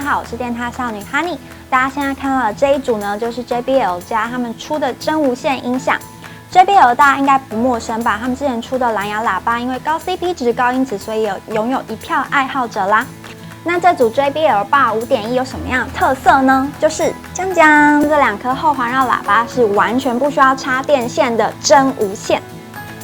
好，我是电塔少女 Honey。大家现在看到的这一组呢，就是 JBL 家他们出的真无线音响。JBL 大家应该不陌生吧？他们之前出的蓝牙喇叭，因为高 CP 值、高音质，所以拥有一票爱好者啦。那这组 JBL Bar 5.1有什么样的特色呢？就是这两颗后环绕喇叭是完全不需要插电线的真无线。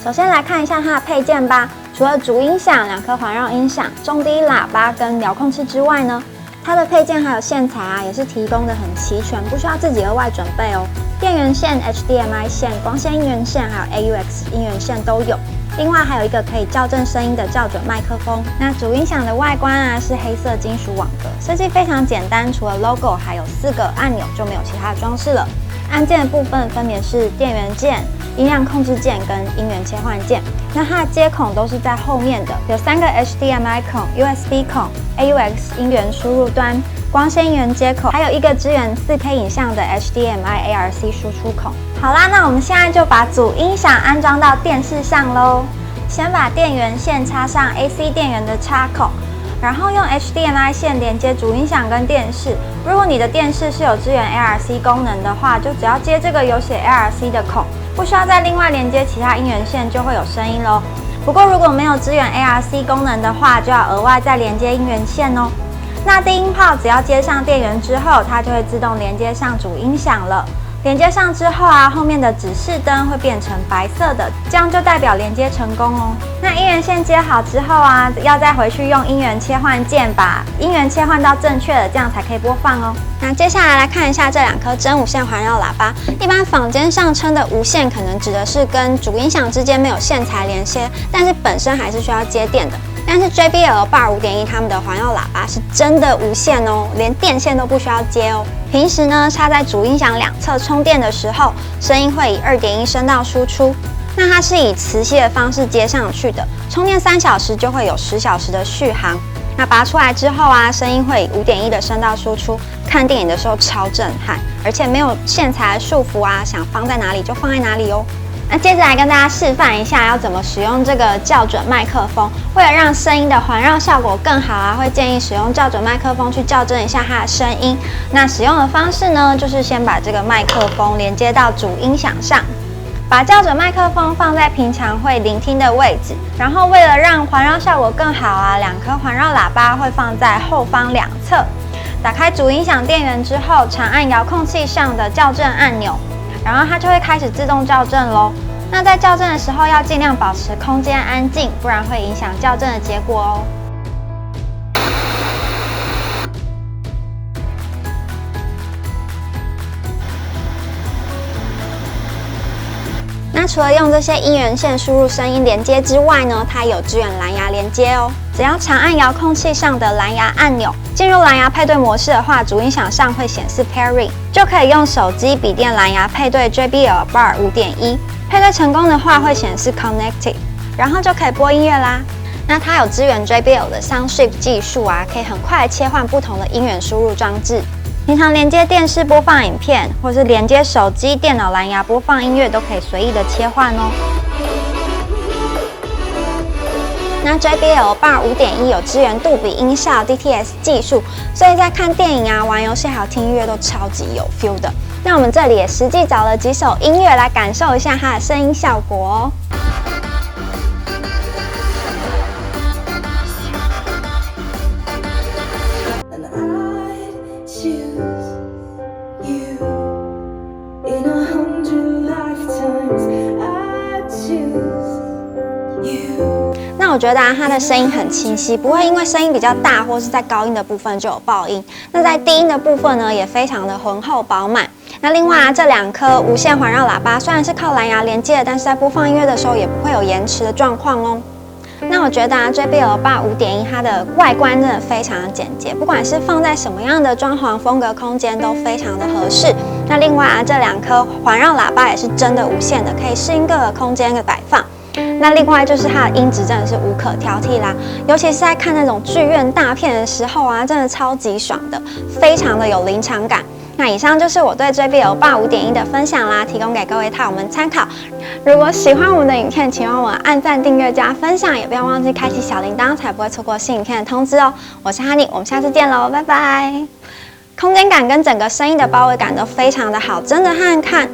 首先来看一下它的配件吧。除了主音响、2颗环绕音响、中低喇叭跟遥控器之外呢，它的配件还有线材也是提供的很齐全，不需要自己额外准备哦。电源线、HDMI 线、光纤音源线还有 AUX 音源线都有。另外还有一个可以校正声音的校准麦克风。那主音响的外观是黑色金属网格，设计非常简单，除了 logo 还有4个按钮就没有其他的装饰了。按键的部分分别是电源键、音量控制键跟音源切换键。那它的接孔都是在后面的，有3个 HDMI 孔、USB 孔、AUX 音源输入端、光纤音源接口，还有一个支援4K 影像的 HDMI ARC 输出孔。好啦，那我们现在就把主音响安装到电视上咯。先把电源线插上 AC 电源的插口，然后用 HDMI 线连接主音响跟电视。如果你的电视是有支援 ARC 功能的话，就只要接这个有写 ARC 的孔，不需要再另外连接其他音源线，就会有声音咯。不过如果没有支援 ARC 功能的话，就要额外再连接音源线哦。那低音炮只要接上电源之后，它就会自动连接上主音响了。连接上之后后面的指示灯会变成白色的，这样就代表连接成功哦。那音源线接好之后要再回去用音源切换键把音源切换到正确的，这样才可以播放哦。那接下来看一下这2颗真无线环绕喇叭。一般坊间上称的无线，可能指的是跟主音响之间没有线材连接，但是本身还是需要接电的。但是 JBL Bar 5.1他们的环绕喇叭是真的无线哦，连电线都不需要接哦。平时呢，插在主音响2侧充电的时候，声音会以2.1声道输出。那它是以磁吸的方式接上去的，充电3小时就会有10小时的续航。那拔出来之后声音会以5.1的声道输出，看电影的时候超震撼，而且没有线材的束缚想放在哪里就放在哪里哦。那接着来跟大家示范一下要怎么使用这个校准麦克风。为了让声音的环绕效果更好会建议使用校准麦克风去校正一下它的声音。那使用的方式呢，就是先把这个麦克风连接到主音响上，把校准麦克风放在平常会聆听的位置，然后为了让环绕效果更好2颗环绕喇叭会放在后方2侧。打开主音响电源之后，长按遥控器上的校正按钮，然后它就会开始自动校正咯。那在校正的时候要尽量保持空间安静，不然会影响校正的结果哦。那除了用这些音源线输入声音连接之外呢，它有支援蓝牙连接哦。只要长按遥控器上的蓝牙按钮，进入蓝牙配对模式的话，主音响上会显示 Pairing， 就可以用手机、笔电蓝牙配对 JBL Bar 5.1。配对成功的话会显示 Connected， 然后就可以播音乐啦。那它有支援 JBL 的 SoundShift 技术可以很快地切换不同的音源输入装置。平常连接电视播放影片，或是连接手机、电脑蓝牙播放音乐，都可以随意的切换哦。那 JBL Bar 5.1有支援杜比音效 DTS 技术，所以在看电影玩游戏还有听音乐都超级有 feel 的。那我们这里也实际找了几首音乐来感受一下它的声音效果哦。那我觉得它的声音很清晰，不会因为声音比较大或是在高音的部分就有爆音。那在低音的部分呢，也非常的浑厚饱满。那另外这2颗无线环绕喇叭虽然是靠蓝牙连接的，但是在播放音乐的时候也不会有延迟的状况哦。那我觉得JBL Bar 5.1它的外观真的非常的简洁，不管是放在什么样的装潢风格空间都非常的合适。那另外这2颗环绕喇叭也是真的无线的，可以适应各个空间的摆放。那另外就是它的音质真的是无可挑剔啦，尤其是在看那种剧院大片的时候真的超级爽的，非常的有临场感。那以上就是我对 JBL Bar 5.1的分享啦，提供给各位套友们参考。如果喜欢我们的影片，请帮我按赞、订阅、加分享，也不要忘记开启小铃铛，才不会错过新影片的通知哦。我是 Honey， 我们下次见喽，拜拜。空间感跟整个声音的包围感都非常的好，真的和看